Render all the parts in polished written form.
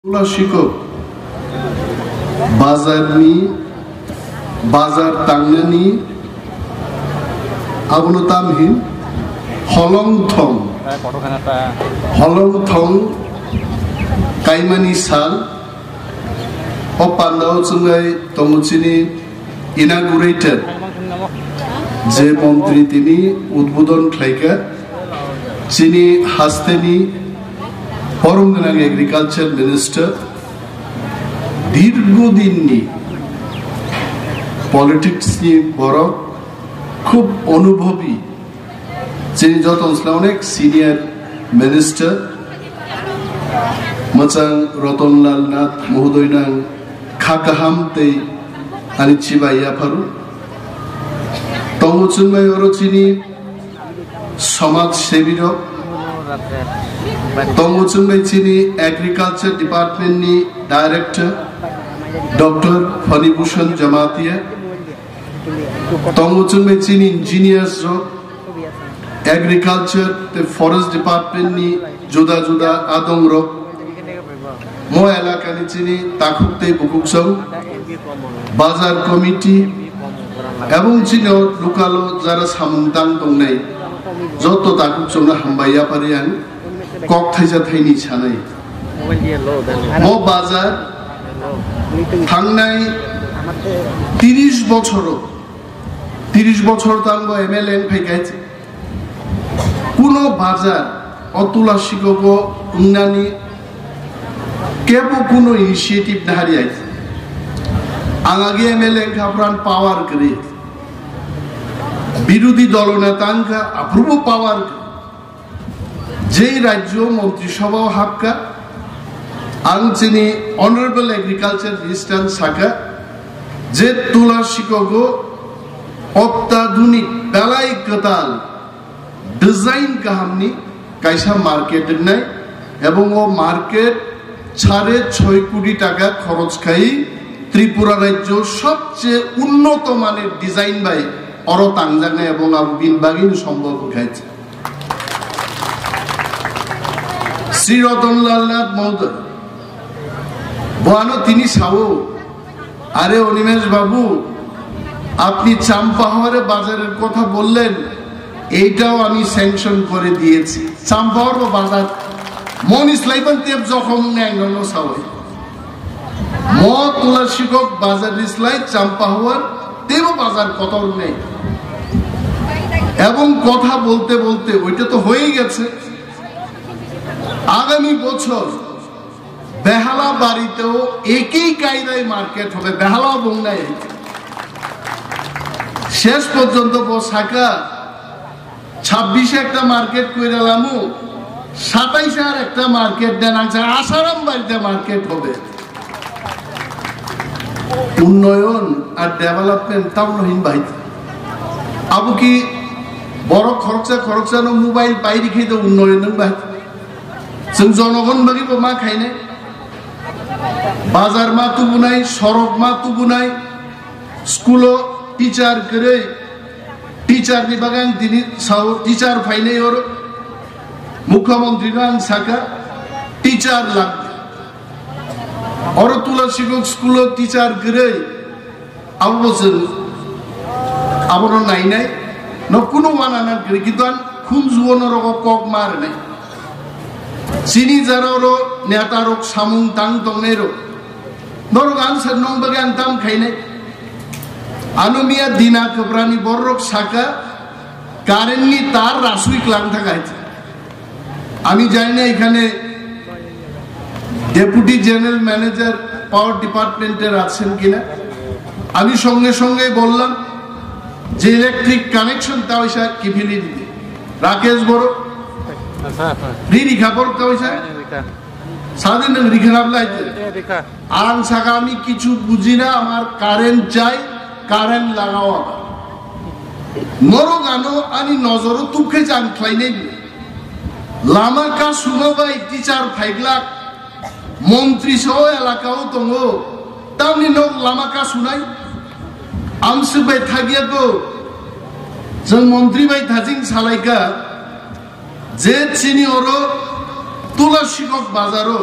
শিক্ষক বাজারনি বাজার তাংনানি আবনো তামহিন হলংথং কাইমানি সাল অপান্দাও চুঙ্গাই তমুচিনি ইনাগুরেটেড যে মন্ত্রী তিনি উদ্বোধন খাইকা চিনি হাস্তেনি পরমগনাং এগ্রিকালচার মিনিস্টার দীর্ঘদিননি পলিটিক্স নি বড় খুব অনুভবী যিনি যত অনেক সিনিয়র মিনিস্টার মচাং রতনলাল নাথ মহোদয়নাং খাকাহামতেই আনি চিবাইয়া ফারু তমচুনমাই অরচিনি সমাজ সেবীর তমচুনমাই চিনি এগ্রিকালচার ডিপার্টমেন্ট নি ডাইরেক্টর ডক্টর ফণিভূষণ জমাতিয়া তমচুনমাই চিনি ইঞ্জিনিয়ার্স এগ্রিকালচার তে ফরেস্ট ডিপার্টমেন্ট নি জুদা জুদা আদং রক মো এলাকা নি চিনি তাকুকতে বুকুকসং বাজার কমিটি এবং চিনি লোকালো যারা সামুংতাং দংনাই যত তাকুকসংনা হামবাইয়া পারিয়াং কক থাইজা থাইনি ছানাই মো বাজার থাংনাই 30 বছর তাঙ্গ এমএলএ ফাইকাইছে কোন বাজার অতুলা শিকক উন্নানি কেবো কোন ইনিশিয়েটিভ নাহারি আইছে আগে এমএলএ খাপ্রান পাওয়ার করে বিরোধী দলনেতাঙ্কা অপ্রুভ পাওয়ার যেই রাজ্য মন্ত্রিসভা হাক্কা আং চিনি অনারেবল এগ্রিকালচার মিনিস্টার সাকা যে তুলা শিকক অত্যাধুনিক বেলাই কতাল ডিজাইন কাহামনি কাইসা মার্কেট নাই এবং ও মার্কেট 6.5 কোটি টাকা খরচ খাই ত্রিপুরা রাজ্য সবচেয়ে উন্নত মানের ডিজাইন বাই অর তাংজানে এবং আবুবিন বাগিন সম্ভব খাইছে শ্রী রতনলাল নাথ মহোদয় বানো তিনি সাও আরে অনিমেষ বাবু আপনি চাম্পাহাওয়ারে বাজারের কথা বললেন এইটাও আমি স্যাংশন করে দিয়েছি চাম্পাহাওয়ার বাজার মন ইসলাইবান তেব যখন ন্যাঙ্গন সাওয়াই ম তুলা শিকক বাজার ইসলাই চাম্পাহাওয়ার তেব বাজার কতর নেই এবং কথা বলতে বলতে ওইটা তো হয়েই গেছে আগামী বছর বেহালা বাড়িতেও একই কায়দায় মার্কেট হবে বেহালা বংনায় শেষ পর্যন্ত শাখা 26 একটা মার্কেট কইরালাম 27 আর একটা মার্কেট দেন আসারাম বাড়িতে মার্কেট হবে উন্নয়ন আর ডেভেলপমেন্ট তাও নহিন ভাই আবু কি বড় খরচানো মোবাইল বাইরে খেয়ে উন্নয়ন ভাই जों জনগণ বাগিব মা খাইনে বাজার মা তুবুনাই সড়ক মা তুবুনাই স্কুল টিচার করে টিচার নি বাগান তিনি টিচার ফাইনে ওর মুখ্যমন্ত্রী গান সাকা টিচার লাগবে ওর তুলা শিক্ষক স্কুল টিচার করে আবু বছর আবার নাই ন কোনো মানা করে কিন্তু খুন জুবনের কক মার নাই চিনি যারা নেতা রোগ সামুং তাং তংনে রোগ ধরো আনসার নং বাগে আনতাম খাইনে আনুমিয়া দিনা কবরানি বড় রোগ শাখা কারেন্টনি তার রাসুই ক্লাং থাকাইছে আমি জানি না এখানে ডেপুটি জেনারেল ম্যানেজার পাওয়ার ডিপার্টমেন্টের আছেন কিনা আমি সঙ্গে সঙ্গে বললাম যে ইলেকট্রিক কানেকশন তাও কি ফেলি দিতে রাকেশ বড় রিরি খাবার কাউসা সাদিন রিখানাব লাইতে আং সাকা আমি কিছু বুঝি না আমার কারেন্ট চাই কারেন্ট লাগাও নরো গানো আনি নজরও তুখে জান খাইনে লামা কা শুনবাই টিচার ফাইগলাক মন্ত্রী সহ এলাকাও দङ তামনি নক লামা কা শুনাই আমসুবাই থাকিয়া গো जों মন্ত্রী বাই থাজিং সালাইকা যে চিনি ওর তুলা শিকক বাজারও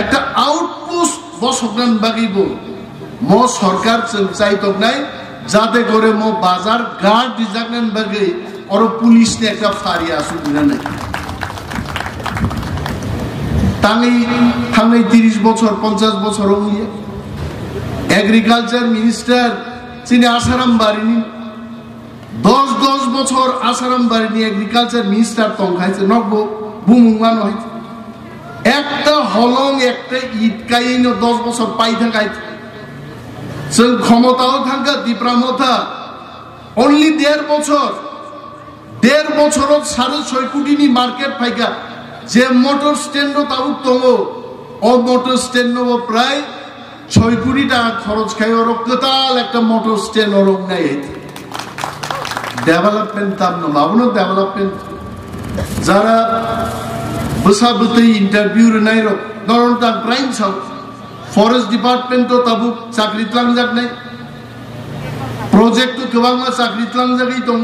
একটা আউটপোস্ট বসকান বাগিব মো সরকার চাইতক নাই যাতে করে মো বাজার গার্ড দিজাকনান বাগে আর পুলিশ নে একটা ফারি আসুক না নাই থাঙ্গাই 30 বছর 50 বছর হইয়ে এগ্রিকালচার মিনিস্টার চিনি আসারাম বাড়িনি 10 বছর আসারাম বাড়িনি এগ্রিকালচার মিনিস্টার তংখাইছে নব্য বুমুমান হইছে একটা হলং একটা ইট কাইন 10 বছর পাই থাকাইছে जों ক্ষমতাও থাকা দিপ্রামতা অনলি 1.5 বছর 1.5 বছরত 6.5 কোটিনি মার্কেট ফাইকা যে মোটর স্ট্যান্ড তাও তঙ্গো ও মোটর স্ট্যান্ড প্রায় 6 কোটি টাকা খরচ খাই ওর কতাল একটা মোটর স্ট্যান্ড ওর নাই ডেভেলপমেন্ট তাম না ভাবনো ডেভেলপমেন্ট যারা বসাবতে ইন্টারভিউ নাই রক নরন তা ক্রাইম সাউ ফরেস্ট ডিপার্টমেন্ট তো তাবু চাকরি তলাং যাক নাই প্রজেক্ট তো গোবাং মা চাকরি তলাং যাগই দङ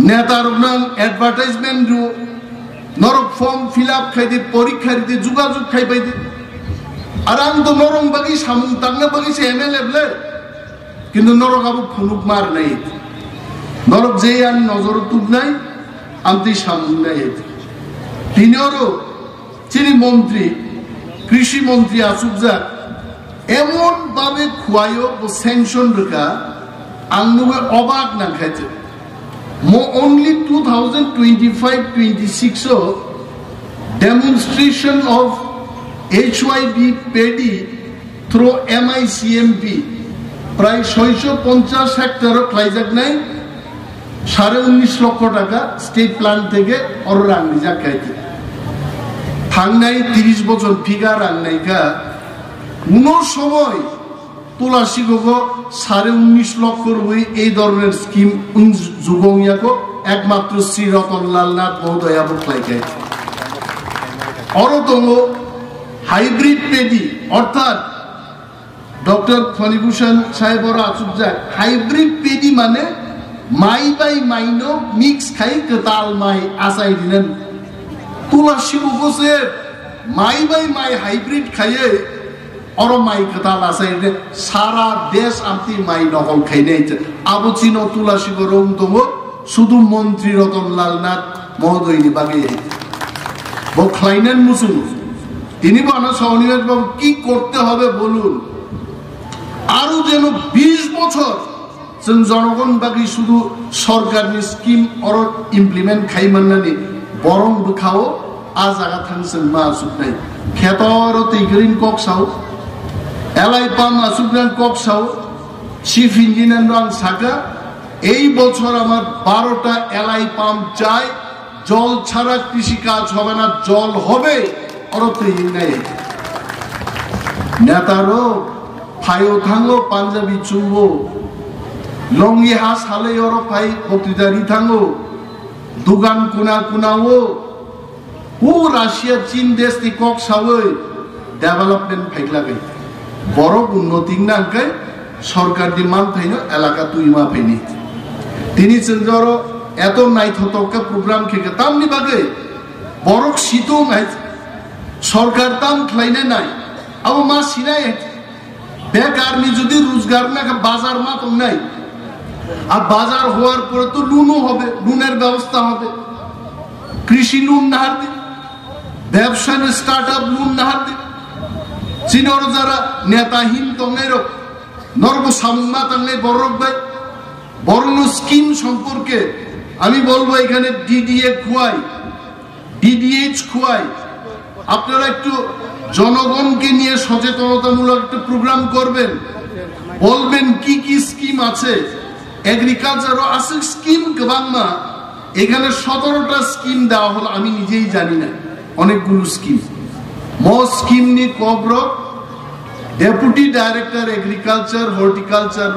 নেতা রং অ্যাডভার্টাইজমেন্ট রু নরক ফর্ম ফিল আপ খাইতে পরীক্ষা দিতে যোগাযোগ খাই পাইতে আর আং তো নরং বাগি সামুং তাংনা বাগি সে এমএলএ বলে কিন্তু নরক আবু খুনুক মার নাই নরক যে আন নজর তুব নাই আমতি সামুং নাই তিনিওরও চিনি মন্ত্রী কৃষি মন্ত্রী আসুক যাক এমন ভাবে খুয়াইও ও স্যাংশন রেখা আংনুগে অবাক না খাইছে মো only 2025-26 demonstration of HYB paddy through MICMP প্রায় 650 হেক্টর খাইজাক নাই 19.5 লক্ষ টাকা স্টেট প্ল্যান থেকে অর রাঙ্গি যাক খাইছে থাংনাই 30 বছর ফিগার আননাইকা কোন সময় তুলাসী গো 19.5 লক্ষ রুই এই ধরনের স্কিম যুগমিয়াকো একমাত্র শ্রী রতনলাল নাথ মহোদয় বকলাইকাই অরতম হাইব্রিড পেডি অর্থাৎ ডক্টর ফণিভূষণ সাহেবর আচুকজা হাইব্রিড পেডি মানে মাই বাই মাইনো মিক্স খাই কতাল মাই আসাই দিলেন তুলাসী বসে মাই বাই মাই হাইব্রিড খাইয়ে और माई कताल आसाई सारा देश आमती माई नकल खाइने आबो चिनो तुलसी को रंग दङ शुधु मंत्री रतनलाल नाथ महोदयनि बागे बखलाइनेन मुसुन তিনি বানা সনিবাস বাবু কি করতে হবে বলুন আরো যেন 20 বছর जों জনগণ বাকি শুধু সরকারনি স্কিম অর ইমপ্লিমেন্ট খাইমাননানি বরং বখাও আজ আগা থাংসন মা সুনাই খেতর তিগ্রিন কক সাউ এলাই পাম আসুকনান কক সাউ চিফ ইঞ্জিনিয়ার রং সাকা এই বছর আমার 12টা এলাই পাম চাই জল ছাড়া কৃষি কাজ হবে না জল হবে অরতে নাই নেতারো ফাইও থাঙ্গো পাঞ্জাবি চুম্বো লঙ্গি হাস হালে অর ফাই বক্তৃতারি থাঙ্গো দুগান কুনা কুনাও ও রাশিয়া চীন দেশ তি কক সাউই ডেভেলপমেন্ট ফাইলা গাই বড় উন্নতি নাঙ্কাই সরকার দি মান ফাইনো এলাকা তুইমা ফাইনি তিনি চন্দ্র এত নাই থতকা প্রোগ্রাম খেকে তামনি বাগে বড় শীত নাই সরকার তাম খাইনে নাই আবো মা সিনাই বেকারনি যদি রোজগার না বাজার মা তো নাই আর বাজার হওয়ার পরে তো লুনও হবে লুনের ব্যবস্থা হবে কৃষি লুন না হার দিন ব্যবসা স্টার্টআপ লুন না হার দিন চীনের যারা নেতাহীন তঙ্গের নর্ব সামুমা তঙ্গে বড় ভাই বড় স্কিম সম্পর্কে আমি বলবো এখানে ডিডিএ খুয়াই ডিডিএইচ খুয়াই আপনারা একটু জনগণকে নিয়ে সচেতনতামূলক একটা প্রোগ্রাম করবেন বলবেন কি কি স্কিম আছে এগ্রিকালচার আছে স্কিম বাংলা এখানে 17টা স্কিম দেওয়া হলো আমি নিজেই জানি না অনেকগুলো স্কিম মো স্কিম নি কবর ডেপুটি ডাইরেক্টর এগ্রিকালচার হর্টিকালচার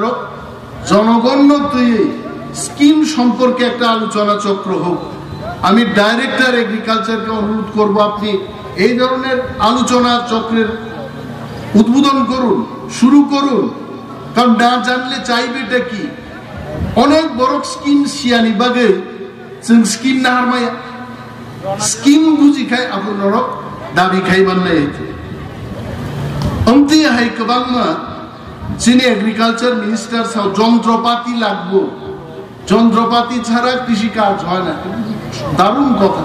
জনগণ তুই স্কিম সম্পর্কে একটা আলোচনা চক্র হোক আমি ডাইরেক্টর এগ্রিকালচারকে অনুরোধ করব আপনি এই ধরনের আলোচনা চক্রের উদ্বোধন করুন শুরু করুন কারণ না জানলে চাইবেটা কি অনেক বড় স্কিম সিয়ানি বাগে স্কিম না হারমায়া স্কিম বুঝি খাই আপনার দাবি খাইবার নাই হাই কবাংমা যিনি এগ্রিকালচার মিনিস্টার সাও যন্ত্রপাতি লাগবো, যন্ত্রপাতি ছাড়া কৃষি কাজ হয় না। দারুণ কথা।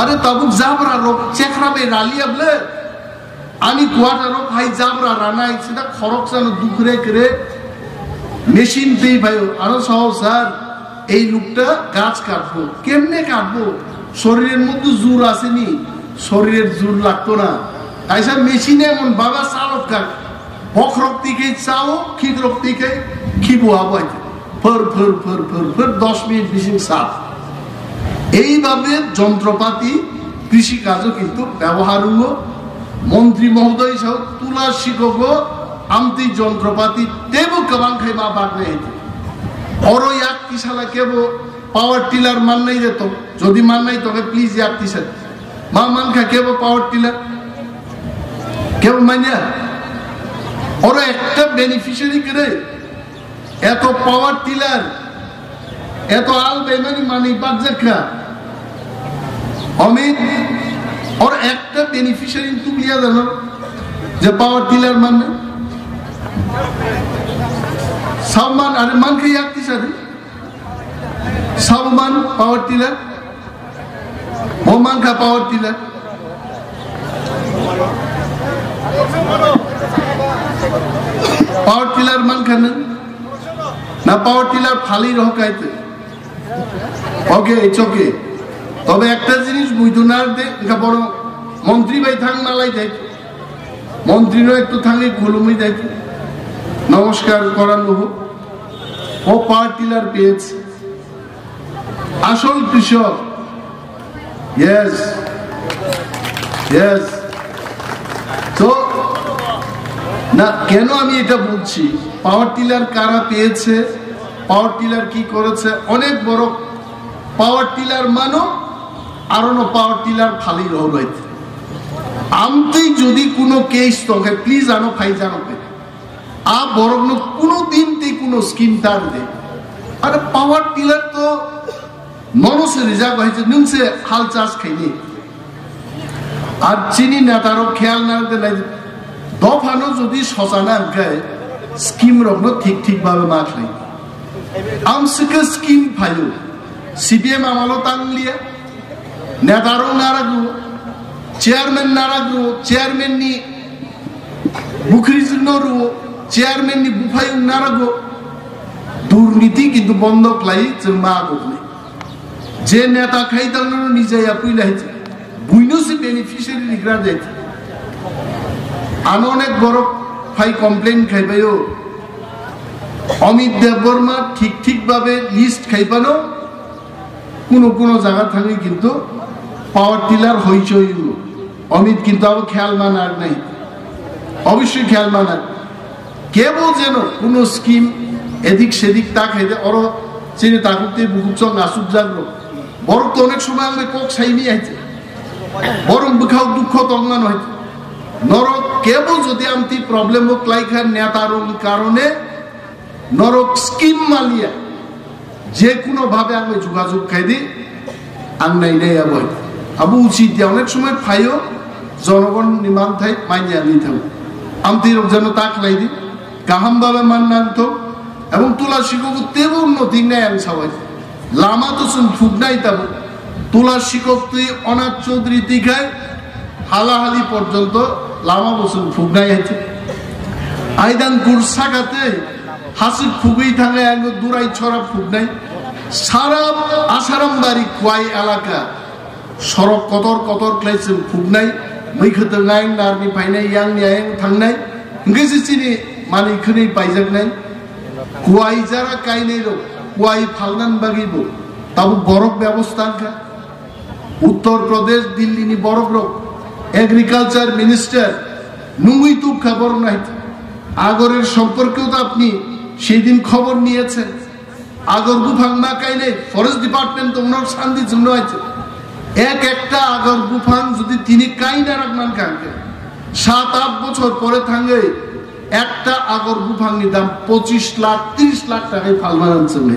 আরে তাবুক জাবরা রোগ চেখরাবে রালিয়া বলে আমি কোয়াটা রোগ হাই জাবরা রানাই সেটা খরচ জানো দুখরে করে মেশিন পেয়ে ভাই আরো সহজ স্যার এই লোকটা গাছ কাটবো কেমনে কাটবো, শরীরের মধ্যে জোর আসেনি, শরীরের জোর লাগতো না, ऐसा মেশিনে এমন বাবা চালক কাট বক রক্তিকে চাও খিদ রক্তিকে খিবো আবাই for for for for for 10 minute বিশিং সাফ। এইভাবে যন্ত্রপাতি কৃষি কাজও কিন্তু ব্যবহার হলো। মন্ত্রী মহোদয় সহ তুলা শিক্ষক আমতি যন্ত্রপাতি দেব কবাং খাই মা বাগ নেই অরো এক কিসালা কেব পাওয়ার টিলার মান নাই যেত, যদি মান নাই তবে প্লিজ এক কিসাল মা মান খা কেব পাওয়ার টিলার কেউ মানিয়া ওরা একটা বেনিফিশিয়ারি করে এত পাওয়ার টিলার এত আল বেমানি মানি বাগজা অমিত और একটা বেনিফিশিয়ারি তুমি লিয়া জানো যে পাওয়ার টিলার মানে সালমান আরে মান কে এক কিসারি সালমান পাওয়ার টিলার মোমান কা পাওয়ার টিলার পাওয়ার টিলার মান খানে না পাওয়ার টিলার ফালি রহকাইতে ওকে ইটস ওকে। তবে একটা জিনিস বুঝুনার দে বড় মন্ত্রী ভাই থাং নালাই যাই মন্ত্রীরও একটু থাঙ্গে খুলুমি যাই নমস্কার করানো হোক ও পাওয়ার টিলার পেয়েছে আসল কৃষক। Yes yes. তো না কেন আমি এটা বলছি, পাওয়ার টিলার কারা পেয়েছে, পাওয়ার টিলার কি করেছে, অনেক বড় পাওয়ার টিলার মানো আর পাওয়ার টিলার ফালি রহবাইতে আমতে যদি কোনো কেস তোকে প্লিজ আনো খাই জানো আ বরং কোনো দিন তে কোনো স্কিম তার দে আরে পাওয়ার টিলার তো মানুষে রিজার্ভ হয়েছে নুনসে হাল চাষ খাইনি আর চিনি না তারও খেয়াল না নাই দফানো যদি শশানা গায়ে স্কিম রগ্ন ঠিক ঠিক ভাবে মাছ নাই আমসকে স্কিম ফাইল সিপিএম আমালো তাংলিয়া নেতারও না রাখবো চেয়ারম্যান না রাখবো চেয়ারম্যান নি বুখরিজ নরবো চেয়ারম্যান নি বুফাই না রাখবো দুর্নীতি কিন্তু বন্ধ লাই जों मा গবনে যে নেতা খাইতানো নিজে আপিলাইছে বুইনোসি বেনিফিশিয়ারি নিগ্রা দেয় আনো অনেক বড় ফাই কমপ্লেন খাইবায়ও অমিত দেববর্মা ঠিক ঠিক ভাবে লিস্ট খাইবানো কোনো কোনো জায়গা থাকে কিন্তু পাওয়ার টিলার হইচই অমিত কিন্তু আবার খেয়াল মানার নাই অবশ্যই খেয়াল মানার কেবল যেন কোনো স্কিম এদিক সেদিক তা খাইতে ওর চিনি তাকুতে বুকুচং আসুক জাগলো বরং তো অনেক সময় আমি কক সাইনি আইছে বরং বুখাও দুঃখ তঙ্গান হইতে নরক কেবল যদি আমতি প্রবলেম ক্লাইখার নেতার কারণে নরক স্কিম মালিয়া যে কোনো ভাবে আমি যোগাযোগ খাই দি আংনাই নাই আবই আবু উচিত অনেক সময় ফাইও জনগণ নিমান থাই মাইনিয়া নি থাও আমতি যেন তা খাই দি গাহাম ভাবে মান্নান্ত এবং তুলা শিক্ষক তেবু উন্নতি নাই আমি সবাই লামা তো শুন ফুক নাই তাব তুলা শিক্ষক তুই অনাথ চৌধুরী তিখায় হালাহালি পর্যন্ত লামা বসুন ফুক নাই আছে আইদান গুরসাগাতে হাসি ফুগই থাকে এক দুরাই ছড়া ফুক নাই সারা আসারাম বাড়ি খোয়াই এলাকা সড়ক কতর কতর ক্লাইছেন ফুক নাই मैखोत नाय नारनि फाइनाय यांनि आयं थांनाय इंगेजि चिनि माने खनै पाइजाक नाय कुआई जारा काइनाय रो कुआई फालनान बागिबो ताबो बरफ व्यवस्था का उत्तर प्रदेश दिल्ली नि बरफ रो एग्रीकालचार मिनिस्टार নুঙ্গুই তো খবর নাই আগরের সম্পর্কেও তো আপনি সেই দিন খবর নিয়েছেন আগর গুফাং না কাইনে ফরেস্ট ডিপার্টমেন্ট তোমরা শান্তির জন্য আছে এক একটা আগর গুফাং যদি তিনি কাইনা রাখমান কাকে 7-8 বছর পরে থাঙ্গে একটা আগর গুফাংনি দাম 25 লাখ 30 লাখ টাকায় ফালমান চলে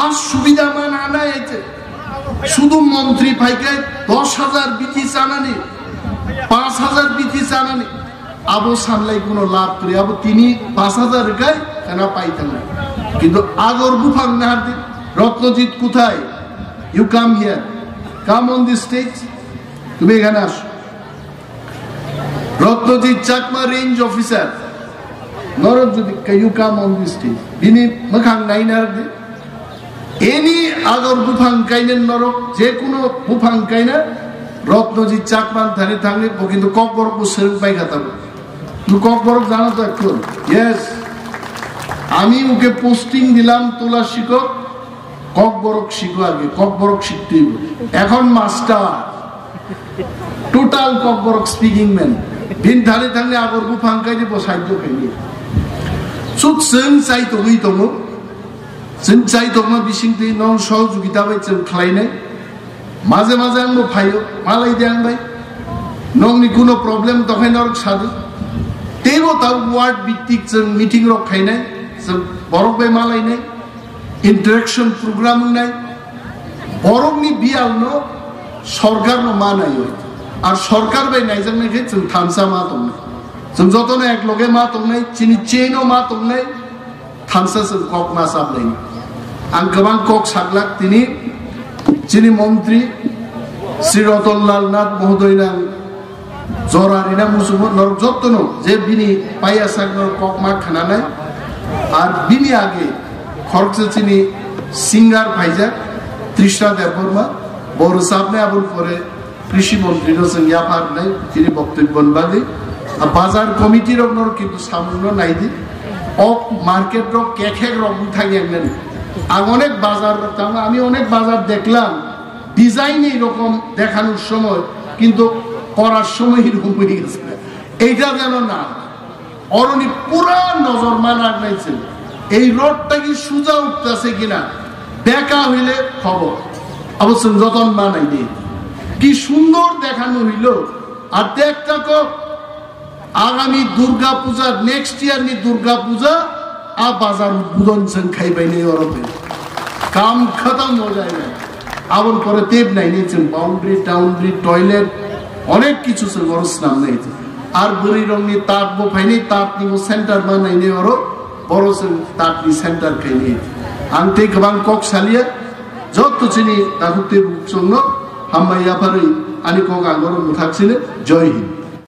আর সুবিধা মান আনা আছে শুধু মন্ত্রী ভাইকে 10,000 বিটি চানানি 5,000 বিটি চানানি আবু সামলাই কোনো লাভ করি আবু তিনি 5,000 গায় কেনা পাইতেন না কিন্তু আগর বুফাং নাহার দিন রত্নজিৎ কোথায় you come here come on the stage তুমি এখানে আসো Ratnajit Chakma range officer Narajyoti you come on the stage তিনি মখাং নাইনার দিন এনি আগর বুফাং কাইনের নরক যে কোনো বুফাং কাইনা রত্নজিৎ চাকমান থানে থাকলে কিন্তু ককবরক সেরক পাই খাতাবো তুমি ককবরক জানো তো একটু ইয়েস আমি ওকে পোস্টিং দিলাম তোলা শিখো ককবরক শিখো আগে ককবরক শিখতে এখন master total Kokborok speaking man দিন ধারে থাকলে আগর বুফাং কাইনে সাহায্য খাইনি সুখ जों চাইতো হই তমো जों চাইতো মা বিশিংতে নন সহযোগিতা বাই जों খাইনাই মাঝে মাঝে আনবো ফাইও মালাই দে আনবাই নংনি কোনো প্রবলেম তখন নরক সাদু তেবো তাও ওয়ার্ড ভিত্তিক जों মিটিং রক খাইনাই जों বরক বাই মালাই নাই ইন্টারেকশন প্রোগ্রাম নাই বরকনি বিয়াল ন সরকার ন মা নাই আর সরকার বাই নাই जों নাকি जों থামসা মা তং নাই जों যতনে এক লগে মা তং নাই চিনি চেইনো মা তং নাই থামসা जों কক মা সাব নাই আং গোবাং কক সাগলাক তিনি যিনি মন্ত্রী শ্রী রতনলাল নাথ মহোদয় নাম জরারিনা মুসুমত নরক যত্ন যে বিনি পাইয়া সাগর ককমা খানা নাই আর বিনি আগে খরচে চিনি সিঙ্গার ভাইজা তৃষ্ণা দেববর্মা বড় সামনে আবুল পরে কৃষি মন্ত্রী ইয়াফার নাই তিনি বক্তব্য বাদে বাজার কমিটির নর কিন্তু সামান্য নাই দি অক মার্কেট রক কেখেক রক থাকি একদিন অনেক বাজার আমি অনেক বাজার দেখলাম ডিজাইন এইরকম দেখানোর সময় কিন্তু করার সময় এরকম হয়ে গেছে এইটা যেন না অরণি পুরা নজর মানার নাইছে এই রোডটা কি সোজা উঠতেছে কিনা দেখা হইলে খবর অবশ্য যতন মানাই নেই কি সুন্দর দেখানো হইল আর দেখটা আগামী দুর্গা পূজা নেক্সট ইয়ার নি দুর্গা পূজা आ बाजार उद्बोधन जों खाइबाय नै अरबे काम खत्म हो जाए आबन परे तेब নাই নি जों बाउंड्री टाउनड्री टॉयलेट অনেক কিছু जों অরস নাম নাই আর বুড়ি রংনি তাপ বো ফাইনি তাপ নি সেন্টার বানাই নে অর বড় जों তাপনি সেন্টার খাইনি আনতে গোবাং কক সালিয়া যত চিনি তাহুতে বুকসংনো হামাইয়া পারে আনি কক আগর মুথাছিনে জয় হিন্দ